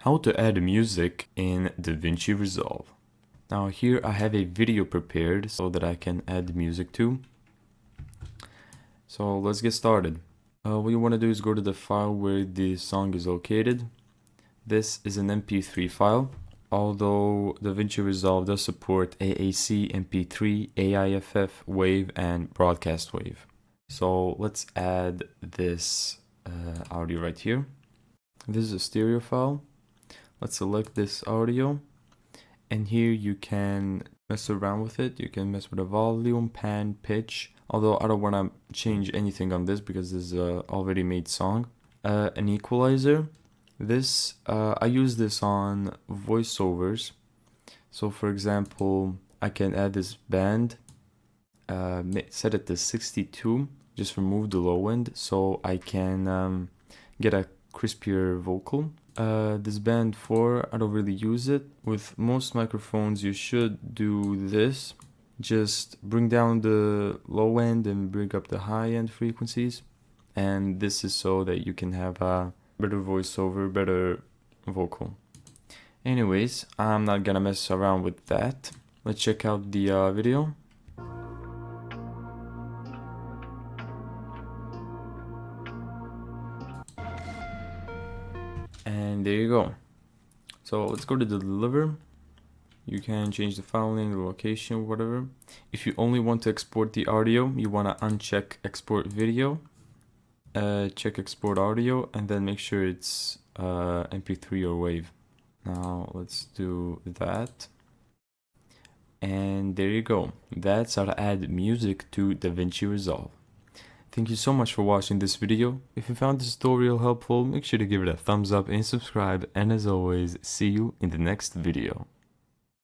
How to add music in Davinci Resolve. Now here I have a video prepared so that I can add music to. So let's get started. What you want to do is go to the file where the song is located. This is an MP3 file. Although Davinci Resolve does support AAC, MP3, AIFF, WAV, and broadcast wave. So let's add this audio right here. This is a stereo file. Let's select this audio, and here you can mess around with it. You can mess with the volume, pan, pitch, although I don't want to change anything on this because this is a already made song. An equalizer. This I use this on voiceovers. So for example, I can add this band, set it to 62, just remove the low end so I can get a crispier vocal. This band 4, I don't really use it. With most microphones you should do this. Just bring down the low end and bring up the high end frequencies, and this is so that you can have a better voiceover, better vocal. Anyways, I'm not gonna mess around with that. Let's check out the video. And there you go. So let's go to the deliver. You can change the file name, the location, whatever. If you only want to export the audio, you want to uncheck export video, check export audio, and then make sure it's MP3 or WAV. Now let's do that. And there you go. That's how to add music to Davinci Resolve. Thank you so much for watching this video. If you found this tutorial helpful, make sure to give it a thumbs up and subscribe. And as always, see you in the next video.